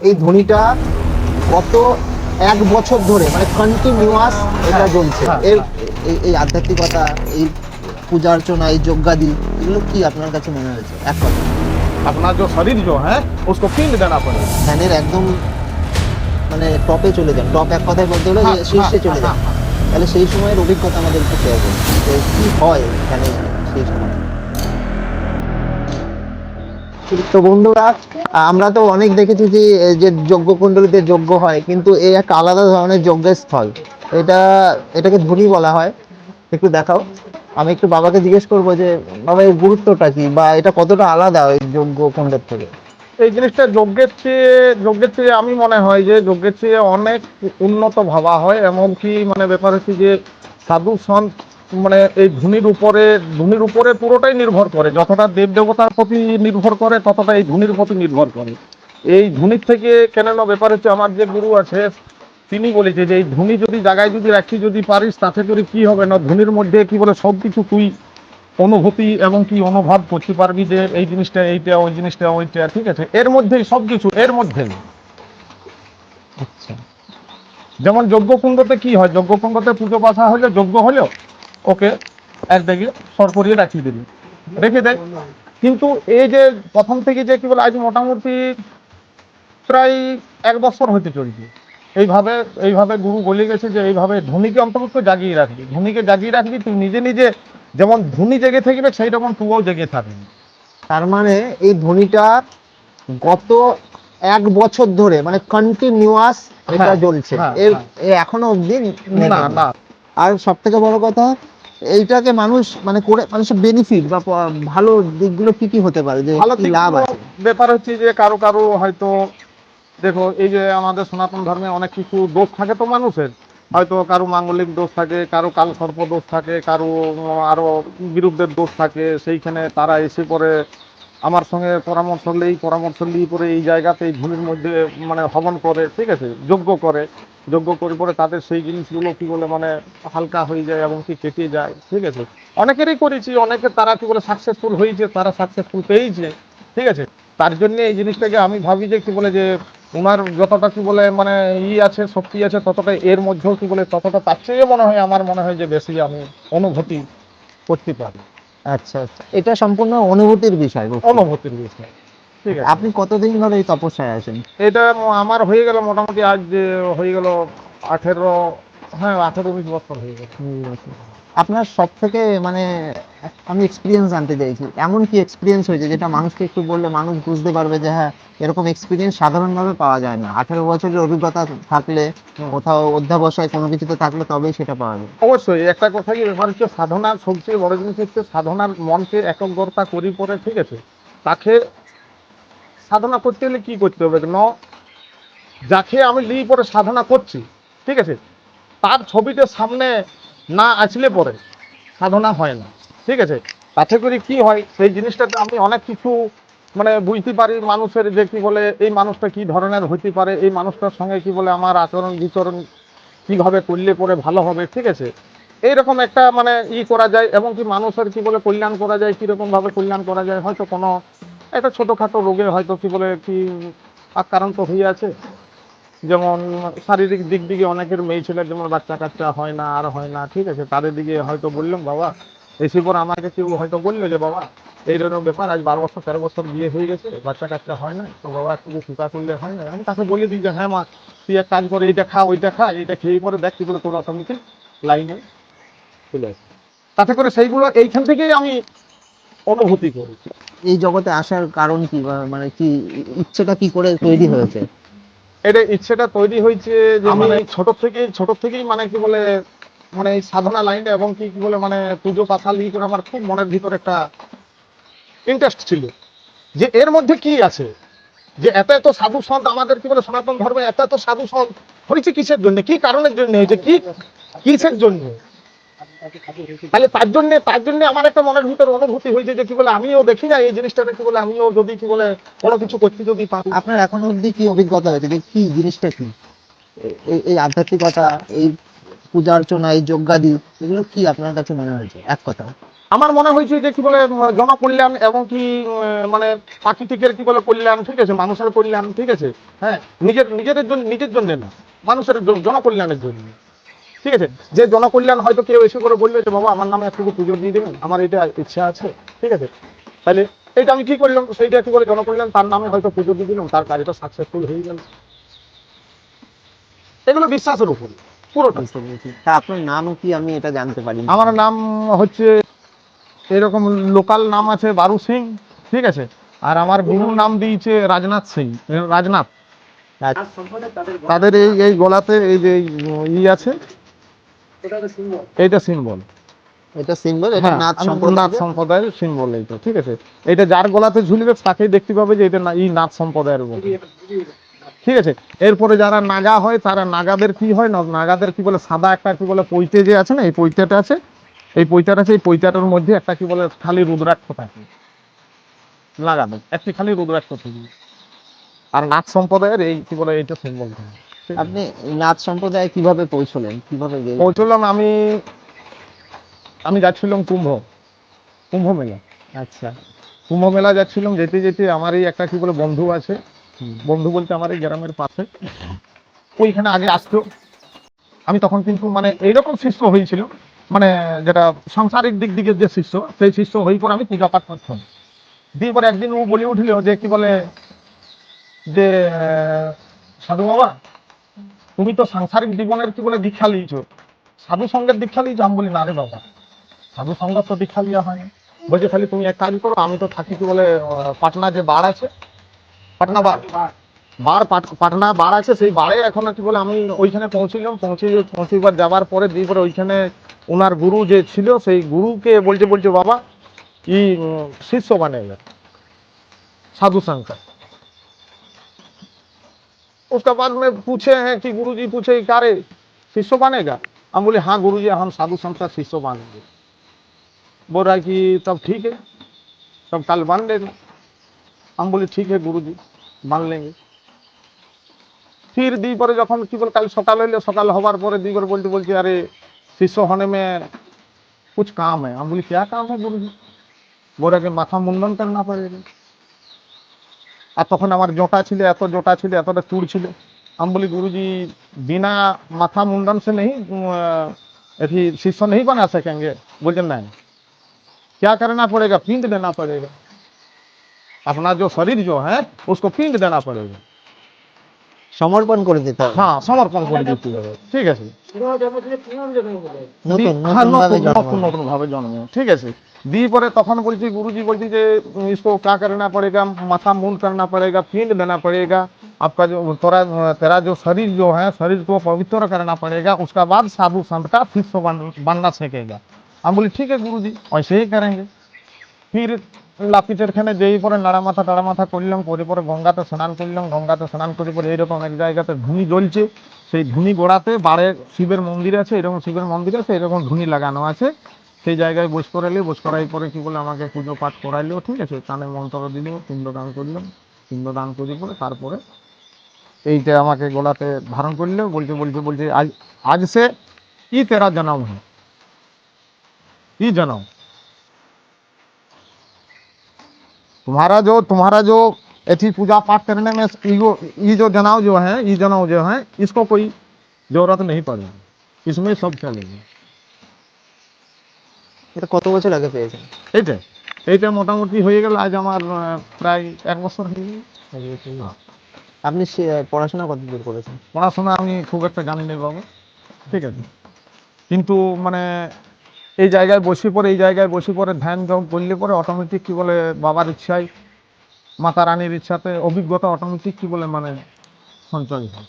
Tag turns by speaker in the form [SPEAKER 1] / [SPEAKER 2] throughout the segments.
[SPEAKER 1] এই ধ্বনিটা গত 1 বছর ধরে মানে কন্টিনিউয়াস এটা জ্বলছে। এর এই আধ্যাত্মিকতা, এই পূজা অর্চনা, এই যজ্ঞাদি, এগুলো কি আপনার কাছে মনে হয়েছে? এক কথা,
[SPEAKER 2] अपना जो शरीर जो है उसको पिंड देना पड़ेगा।
[SPEAKER 1] ধ্যানের একদম মানে টপে চলে যান, টপ এক কথায় বলতে হলে যে শীর্ষে চলে যান। তাহলে সেই সময়ের অভিজ্ঞতা আমাদের একটু শেয়ার করুন যে কি হয় এখানে সেই সময়। তো বন্ধুরা, আমরা তো অনেক দেখেছি যে যে যজ্ঞকুণ্ডলীতে যজ্ঞ হয়, কিন্তু এই এক আলাদা ধরনের যজ্ঞের স্থল। এটাকে ধ্বনি বলা হয়। একটু দেখাও। আমি একটু বাবাকে জিজ্ঞেস করবো যে বাবা এর গুরুত্বটা কি, বা এটা কতটা আলাদা ওই যজ্ঞকুণ্ডের থেকে।
[SPEAKER 2] এই জিনিসটা যজ্ঞের চেয়ে আমি মনে হয় যে যজ্ঞের চেয়ে অনেক উন্নত ভাবা হয়। এমনকি মানে ব্যাপার হচ্ছে যে সাধু সন্ত মানে এই ধুনির উপরে পুরোটাই নির্ভর করে। যতটা দেব দেবতার প্রতি নির্ভর করে ততটা এই ধুনির প্রতি নির্ভর করে। এই ধুনির থেকে কেননা ব্যাপার হচ্ছে আমার যে গুরু আছে তিনি বলেছে যে এই ধুনি যদি জায়গায় যদি রাখি যদি পারিস তাতে করে কি হবে না, ধুনির মধ্যে কি বলে সব কিছু তুই অনুভূতি এবং কি অনুভব করতে পারবি যে এই জিনিসটা এইটা, ওই জিনিসটা ওইটা, ঠিক আছে। এর মধ্যেই সব কিছু, এর মধ্যেই।
[SPEAKER 1] আচ্ছা।
[SPEAKER 2] যেমন যজ্ঞকুণ্ডতে কি হয়, যজ্ঞকুণ্ডতে পুজো পাঠা হলে যজ্ঞ হলো, ওকে একদিকে সর করিয়ে রাখিয়ে দিবি, রেখে দেয়। কিন্তু এই যে প্রথম থেকে যে কি বলে আজ মোটামুটি প্রায় 1 বছর হতে চলছে এইভাবে এইভাবে গুরু বলে গেছে যে এইভাবে ধুনিকে অন্তত জাগিয়ে রাখবি, ধুনিকে জাগিয়ে রাখবি, তুই নিজে নিজে যেমন ধুনি জেগে থাকবে সেই রকম তুইও জেগে থাকবি।
[SPEAKER 1] তার মানে এই ধ্বনিটা গত 1 বছর ধরে মানে কন্টিনিউয়াস এটা
[SPEAKER 2] হ্যাঁ,
[SPEAKER 1] জ্বলছে।
[SPEAKER 2] হ্যাঁ,
[SPEAKER 1] এর
[SPEAKER 2] হ্যাঁ।
[SPEAKER 1] এখনো অবধি
[SPEAKER 2] না,
[SPEAKER 1] নেভেনি।
[SPEAKER 2] না।
[SPEAKER 1] আর সব থেকে বড় কথা, এইটাকে মানুষ মানে করে মানুষের বেনিফিট বা ভালো দিকগুলো কি কি হতে পারে, যে
[SPEAKER 2] ভালো
[SPEAKER 1] কি লাভ
[SPEAKER 2] দিকগুলো
[SPEAKER 1] আছে?
[SPEAKER 2] ব্যাপার হচ্ছে যে কারো কারো হয়তো দেখো এই যে আমাদের সনাতন ধর্মে অনেক কিছু দোষ থাকে তো মানুষের, হয়তো কারো মাঙ্গলিক দোষ থাকে, কারো কাল সর্প দোষ থাকে, কারো আরো বিরুদ্ধের দোষ থাকে। সেইখানে তারা এসে পরে আমার সঙ্গে পরামর্শ নিয়ে পরে এই জায়গাতে এই ধুলির মধ্যে মানে হবন করে, ঠিক আছে, যজ্ঞ করে পরে তাদের সেই জিনিসগুলো কি বলে মানে হালকা হয়ে যায় এবং কি কেটে যায়, ঠিক আছে। অনেকেরই করেছি, অনেকে তারা কি বলে সাকসেসফুল হয়েছে, তারা সাকসেসফুল পেয়েছে, ঠিক আছে। তার জন্য এই জিনিসটাকে আমি ভাবি যে কি বলে যে ওনার যতটা কি বলে মানে আছে, শক্তি আছে, ততটা এর মধ্যেও কি বলে ততটা তার চেয়ে মনে হয় আমার মনে হয় যে বেশি আমি অনুভূতি করতে পারি।
[SPEAKER 1] আচ্ছা আচ্ছা, এটা সম্পূর্ণ অনুভূতির বিষয় বস্তু।
[SPEAKER 2] অনুভূতির বিষয়, ঠিক আছে।
[SPEAKER 1] আপনি কতদিন ধরে এই তপস্যায় আছেন?
[SPEAKER 2] এটা আমার হয়ে গেল মোটামুটি আজ হয়ে গেল 18, হ্যাঁ 18-20 বছর হয়ে গেল।
[SPEAKER 1] আপনার সব থেকে মানে আমি এক্সপিরিয়েন্স জানতে চাইছি, এমন কি এক্সপিরিয়েন্স হয়েছে যেটা মানুষকে একটু বললে মানুষ বুঝতে পারবে যে হ্যাঁ, এরকম এক্সপিরিয়েন্স সাধারণভাবে পাওয়া যায় না। 18 বছরের অভিজ্ঞতা থাকলে, কোথাও অধ্যাবসায় কোনো কিছুতে থাকলে তবেই সেটা পাওয়া যায়।
[SPEAKER 2] অবশ্যই একটা কথা কি ব্যাপার হচ্ছে, সাধনার সবচেয়ে বড় জিনিস হচ্ছে সাধনার মনকে একাগ্রতা করি পরে, ঠিক আছে। তাকে সাধনা করতে হলে কি করতে হবে যাকে আমি লিয়ে পরে সাধনা করছি, ঠিক আছে, তার ছবিটা সামনে না আসলে পরে সাধনা হয় না, ঠিক আছে। তাতে করে কি হয় সেই জিনিসটাতে আমি অনেক কিছু মানে বুঝতে পারি মানুষের যে কি বলে এই মানুষটা কি ধরনের হতে পারে, এই মানুষটার সঙ্গে কি বলে আমার আচরণ বিচরণ কিভাবে করলে পরে ভালো হবে, ঠিক আছে। এইরকম একটা মানে করা যায় এবং কি মানুষের কি বলে কল্যাণ করা যায়, কিরকম ভাবে কল্যাণ করা যায়। হয়তো কোনো একটা ছোটোখাটো রোগে হয়তো কি বলে কি আক্রান্ত হয়ে আছে, যেমন শারীরিক দিক দিকে অনেকের মেয়ে ছেলের যেমন বাচ্চা কাচ্চা হয় না আর হয় না, ঠিক আছে। তাদের দিকে হয়তো বললাম বাবা, এসে পর আমাকে কেউ হয়তো বললো যে বাবা এই ধরনের ব্যাপার, আজ 12 বছর 13 বছর বিয়ে হয়ে গেছে, বাচ্চা কাচ্চা হয় না, তো বাবা একটু চিন্তা করলে হয় না। আমি তাকে বলে দিই যে হ্যাঁ মা, তুই এক কাজ করে এইটা খা ওইটা খা, এইটা খেয়ে পরে দেখ কি করে তোর অটোমেটিক লাইনে চলে আসে। তাতে করে সেইগুলো এইখান থেকেই আমি অনুভূতি করি।
[SPEAKER 1] এই জগতে আসার কারণ কি, বা মানে কি ইচ্ছেটা কি করে তৈরি হয়েছে?
[SPEAKER 2] এটা ইচ্ছেটা তৈরি হয়েছে যে মানে ছোট থেকেই মানে কি বলে মানে এই সাধনা লাইনটা এবং কি কি বলে মানে পুজো পাশা লিয়ে করে আমার খুব মনের ভিতর একটা ইন্টারেস্ট ছিল যে এর মধ্যে কি আছে, যে এত এত সাধু সন্ত আমাদের কি বলে সনাতন ধর্মে এত এত সাধু সন্ত হয়েছে কিসের জন্য, কি কারণের জন্য হয়েছে, কি কিসের জন্য। তাহলে তার জন্য আমার একটা মনের ভিতরে অনুভূতি হয়েছে যে কি বলে আমিও দেখি না এই জিনিসটাকে কি বলে আমিও যদি কি বলে কোনো কিছু করতে যদি পারি।
[SPEAKER 1] আপনার এখন অবধি কি অভিজ্ঞতা হয়েছে যে কি জিনিসটা কি, এই আধ্যাত্মিকতা, এই পূজা অর্চনা, এই যজ্ঞাদি, এগুলো কি আপনার কাছে মনে হয়েছে এক কথা?
[SPEAKER 2] আমার মনে হয়েছে যে কি বলে জনকল্যাণ এবং কি মানে প্রাকৃতিকের কি বলে কল্যাণ, ঠিক আছে, মানুষের কল্যাণ, ঠিক আছে, হ্যাঁ, নিজেদের জন্য, নিজের জন্য না, মানুষের জনকল্যাণের জন্য, ঠিক আছে। যে জনকল্যাণ হয়তো কেউ এসে করে বলবে যে বাবা আমার নামে একটু পুজো দিয়ে দেবেন, আমার এটা ইচ্ছা আছে, ঠিক আছে, তাহলে এটা আমি কি করলাম, সেইটা কি বলে জনকল্যাণ, তার নামে হয়তো পুজো দিয়ে দিলাম, তার কাজটা সাকসেসফুল হয়ে গেল। এগুলো বিশ্বাসের উপর পুরোটা।
[SPEAKER 1] বুঝতে পেরেছি। তা আপনার নামও কি আমি এটা জানতে পারি?
[SPEAKER 2] আমার নাম হচ্ছে এরকম লোকাল নাম আছে বারু সিং, ঠিক আছে, আর আমার গুরুর নাম দিয়েছে রাজনাথ সিং, রাজনাথ।
[SPEAKER 1] আচ্ছা,
[SPEAKER 2] তাদের এই এই গলাতে এই যে আছে, এইটা সিম্বল।
[SPEAKER 1] এটা সিম্বল, এটা
[SPEAKER 2] হ্যাঁ,
[SPEAKER 1] নাথ
[SPEAKER 2] নাথ
[SPEAKER 1] সম্প্রদায়ের।
[SPEAKER 2] সম্প্রদায়ের সিম্বল এইটা, ঠিক আছে। এটা যার গলাতে ঝুলবে তাকেই দেখতে পাবে যে এটা এই নাথ সম্প্রদায়ের বটে, ঠিক আছে। এরপরে যারা নাগা হয় তারা নাগাদের কি হয় না, নাগাদের কি বলে সাদা একটা কি বলে পৈতে যে আছে না, এই পৈতেটা আছে, এই পৈতাটা আছে, এই পৈতাটার মধ্যে একটা কি বলে খালি রুদ্রাক্ষ থাকে, লাগানো একটি খালি রুদ্রাক্ষ থাকে। আর নাথ সম্প্রদায়ের এই কি বলে এইটা সিম্বল থাকে।
[SPEAKER 1] আপনি এই নাথ সম্প্রদায়ে কিভাবে পৌঁছলেন, কিভাবে গেলেন?
[SPEAKER 2] পৌঁছলাম আমি, আমি যাচ্ছিলাম কুম্ভ মেলা।
[SPEAKER 1] আচ্ছা।
[SPEAKER 2] কুম্ভ মেলা যাচ্ছিলাম, যেতে যেতে আমার এই একটা কি বলে বন্ধু আছে,
[SPEAKER 1] হুম।
[SPEAKER 2] বন্ধু বলতে আমার এই গ্রামের পাশে, ওইখানে আগে আসতো। আমি তখন কিন্তু মানে এইরকম শিষ্য হয়েছিল, মানে যেটা সাংসারিক দিক দিকে যে শিষ্য, সেই শিষ্য হয়ে পরে আমি পূজা পাঠ করতাম। দিয়ে পরে একদিন ও বলে উঠলো যে কি বলে যে সাধু বাবা, তুমি তো সাংসারিক জীবনের কি বলে দীক্ষা লিয়েছো, সাধু সঙ্গের দীক্ষা লিয়েছো? আমি বলি না রে বাবা, সাধু সঙ্গের তো দীক্ষা লিয়া হয়নি। বলছে খালি তুমি এক কাজ করো, আমি তো থাকি কি বলে পাটনা যে বার আছে, পাটনা বার, পাটনা বার আছে, সেই বারে এখন কি বলে আমি ওইখানে পৌঁছলাম, পৌঁছিবার যাবার পরে দিয়ে পরে ওইখানে ওনার গুরু যে ছিল সেই গুরুকে বলছে বলছে বাবা ই শিষ্য बनेगा साधु संघ का। उसके बाद में पूछे हैं कि गुरुजी पूछे क्या रे शिष्य बनेगा? हम बोले हाँ गुरुजी हम साधु संघ का शिष्य बनेंगे। बोल रहा है कि तब ठीक है, तब कल बन लेना। हम बोले ठीक है गुरुजी मान लेंगे। फिर दी पर যখন কি বল কাল সকাল হইলো, সকাল হবার পরে दी पर বলতে বলছে আরে শিষ্য होने में कुछ काम है। हम बोले क्या काम है गुरुजी? बोल रहा कि माथा मुंडन करना पड़ेगा। আর তখন আমার জটা ছিল, এত জটা ছিল, এতটা চুল ছিল। আমি বলি गुरुजी बिना माथा मुंडन से नहीं अथी शिष्य नहीं बना सकेंगे? बोलते नहीं, क्या करना पड़ेगा? पिंड देना पड़ेगा, अपना जो शरीर जो है उसको पिंड देना पड़ेगा।
[SPEAKER 1] সমর্পণ করে দিতে হবে।
[SPEAKER 2] হ্যাঁ সমর্পণ করে দিতে হবে, ঠিক আছে।
[SPEAKER 1] নতুন
[SPEAKER 2] হ্যাঁ
[SPEAKER 1] নতুন ভাবে জন্ম
[SPEAKER 2] নতুন নতুন ভাবে জন্ম, ঠিক আছে। দিয়ে পরে তখন বলছি गुरुजी বলছি যে इसको क्या करना पड़ेगा? माथा मुंड करना पड़ेगा, पिंड देना पड़ेगा, आपका जो तेरा जो शरीर जो है शरीर को पवित्र करना पड़ेगा, उसका बाद साधु संत का शिष्य बनना सीखेगा। हम बोली ठीक है गुरुजी ऐसे ही करेंगे। फिर লাপিটেরখানে যেই পরে টাড়া মাথা করলাম, করে পরে গঙ্গাতে স্নান করলাম, গঙ্গাতে স্নান করে পরে এইরকম এক জায়গাতে ধুনি জ্বলছে, সেই ধুনি গোড়াতে বাড়ে শিবের মন্দির আছে, এরকম শিবের মন্দির আছে, এরকম ধুনি লাগানো আছে, সেই জায়গায় বস করাইলে, বস করাই পরে কি বলে আমাকে পুজো পাঠ করাইলো, ঠিক আছে, কানে মন্ত্র দিল, পিণ্ডদান করলাম, পিণ্ডদান করে পরে তারপরে এইটা আমাকে গোলাতে ধারণ করলো, বলছে বলছে বলছে আজ আজ সে ই তেরা জনম হয়, ই জনম तुम्हारा जो ऐसी पूजा पाठ करने में ये जो जनाव जो है, ये जनाव जो है इसको कोई जरूरत नहीं पड़ेगी, इसमें सब चलेगा।
[SPEAKER 1] এটা কত বছর আগে পেয়েছেন?
[SPEAKER 2] এইটা এইটা মোটামুটি হয়ে গেল আজ আমার প্রায় 1 বছর হয়ে গেল।
[SPEAKER 1] আপনি পড়াশোনা কতদূর করেছেন?
[SPEAKER 2] পড়াশোনা আমি খুব একটা জানি না বাবু, ঠিক আছে, কিন্তু মানে এই জায়গায় বসে পরে ধ্যান যোগ করলে পরে অটোমেটিক কি বলে বাবার ইচ্ছায়, মাতা রানীর ইচ্ছাতে অভিজ্ঞতা অটোমেটিক কি বলে মানে সঞ্চয় হয়।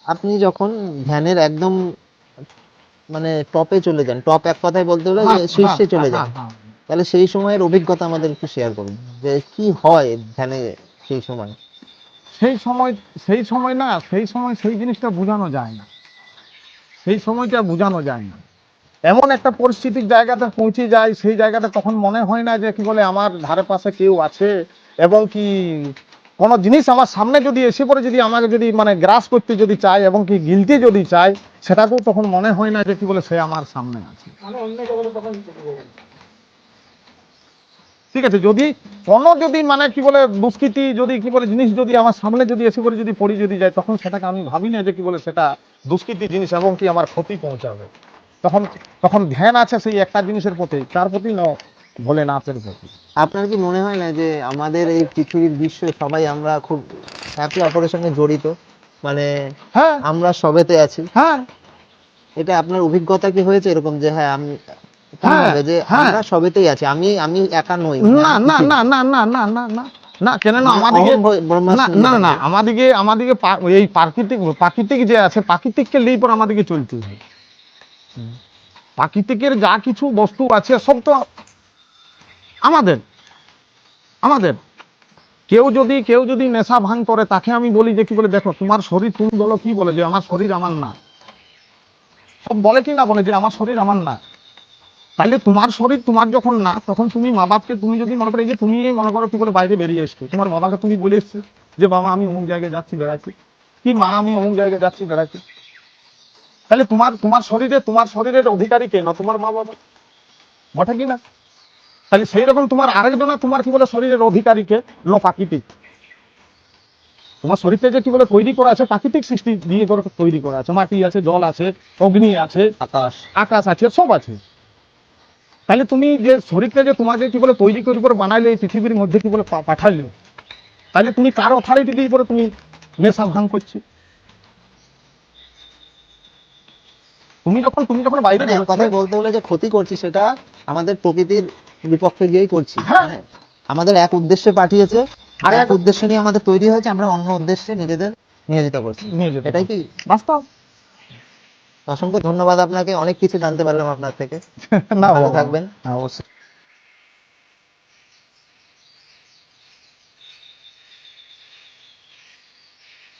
[SPEAKER 1] আপনি যখন ধ্যানের একদম মানে টপে চলে যান, টপ এক কথায় বলতে গেলে যে শীর্ষে চলে যান, তাহলে সেই সময়ের অভিজ্ঞতা আমাদের একটু শেয়ার করুন, যে কি হয় ধ্যানে সেই সময়।
[SPEAKER 2] সেই সময় সেই সময় না, সেই সময় সেই জিনিসটা বোঝানো যায় না, সেই সময়টা বোঝানো যায় না। এমন একটা পরিস্থিতির জায়গাতে পৌঁছে যায়, সেই জায়গাটা তখন মনে হয় না যে কি বলে আমার ধারে পাশে কেউ আছে এবং কি কোনো জিনিস আমার সামনে যদি এসে পড়ে, যদি আমাকে যদি মানে গ্রাস করতে যদি চায় এবং কি গিলতে যদি চায়, সেটাকেও তখন মনে হয় না যে কি বলে সে আমার সামনে আছে। ঠিক আছে, যদি কোনো যদি মানে কি বলে দুষ্কৃতি যদি কি বলে জিনিস যদি আমার সামনে যদি এসে করে যদি পড়ে যদি যায়, তখন সেটাকে আমি ভাবি না যে কি বলে সেটা দুষ্কৃতি জিনিস এবং কি আমার ক্ষতি পৌঁছাবে। তখন তখন ধ্যান আছে সেই একটা জিনিসের প্রতি, তার প্রতি না ভোলেনাথের প্রতি।
[SPEAKER 1] আপনার কি মনে হয় না যে আমাদের এই পৃথিবীর বিশ্বে সবাই আমরা খুব একে অপরের সঙ্গে জড়িত, মানে
[SPEAKER 2] হ্যাঁ
[SPEAKER 1] আমরা সবেতে আছি?
[SPEAKER 2] হ্যাঁ
[SPEAKER 1] এটা আপনার অভিজ্ঞতা কি হয়েছে এরকম যে হ্যাঁ আমি
[SPEAKER 2] হ্যাঁ
[SPEAKER 1] কিভাবে যে
[SPEAKER 2] হ্যাঁ
[SPEAKER 1] আমরা সবেতেই আছি, আমি আমি একা নই,
[SPEAKER 2] না
[SPEAKER 1] আমি
[SPEAKER 2] না
[SPEAKER 1] পৃথিবী।
[SPEAKER 2] না না না না না না না, কেন না
[SPEAKER 1] মানে
[SPEAKER 2] আমাদিকে,
[SPEAKER 1] অহং ব্রহ্মাস্মি
[SPEAKER 2] না না
[SPEAKER 1] যেটা
[SPEAKER 2] না
[SPEAKER 1] বলে।
[SPEAKER 2] আমাদিকে এই প্রাকৃতিক যে আছে, প্রাকৃতিককে নিয়ে পর আমাদেরকে চলতে হয়। প্রাকৃতিকের যা কিছু বস্তু আছে সব তো আমাদের আমাদের কেউ যদি নেশা ভাঙ করে, তাকে আমি বলি যে কি বলে দেখো তোমার শরীর, তুমি বলো কি বলে যে আমার শরীর আমার না, সব বলে কি না বলে যে আমার শরীর আমার না। তাহলে তোমার শরীর তোমার যখন না, তখন তুমি মা বাপকে তুমি যদি মনে করো, এই যে তুমি মনে করো কি বলে বাইরে বেরিয়ে এসছো, তোমার বাবাকে তুমি বলে এসছো যে বাবা আমি অমুক জায়গায় যাচ্ছি বেড়াচ্ছি, কি মা আমি অমুক জায়গায় যাচ্ছি বেড়াচ্ছি, তাহলে তোমার শরীরের অধিকারী কে না? তোমার মা বাবা, বটে কি না? তাহলে সেই রকম তোমার আরেকজনা তোমার কি বলে শরীরের অধিকারী কে না? প্রাকৃতিক। তোমার শরীরটা যে কি বলে তৈরি করা আছে, প্রাকৃতিক সৃষ্টি দিয়ে করে তৈরি করা আছে, মাটি আছে, জল আছে, অগ্নি আছে, আকাশ আছে, সব আছে। তাহলে তুমি যে শরীরটা যে তোমাকে কি বলে তৈরি করে বানাইলে, এই পৃথিবীর মধ্যে কি বলে পাঠাইলে, তাহলে তুমি কার অথরিটি দিয়ে পরে তুমি নেশা ভাঙ করছো? তুমি যখন বাইরে
[SPEAKER 1] মানে এক
[SPEAKER 2] বেরোচ্ছো,
[SPEAKER 1] কথায় বলতে গেলে যে ক্ষতি করছি সেটা আমাদের প্রকৃতির বিপক্ষে গিয়েই করছি।
[SPEAKER 2] হ্যাঁ।
[SPEAKER 1] হ্যাঁ, আমাদের এক উদ্দেশ্যে পাঠিয়েছে,
[SPEAKER 2] আর
[SPEAKER 1] এক উদ্দেশ্য নিয়ে আমাদের তৈরি হয়েছে, আমরা অন্য উদ্দেশ্যে নিজেদের নিয়োজিত করছি।
[SPEAKER 2] নিয়ে যেতে
[SPEAKER 1] এটাই কি?
[SPEAKER 2] বাস্তব।
[SPEAKER 1] অসংখ্য ধন্যবাদ আপনাকে, অনেক কিছু জানতে পারলাম আপনার থেকে।
[SPEAKER 2] না
[SPEAKER 1] ভালো
[SPEAKER 2] বাবা,
[SPEAKER 1] থাকবেন।
[SPEAKER 2] হ্যাঁ, অবশ্যই।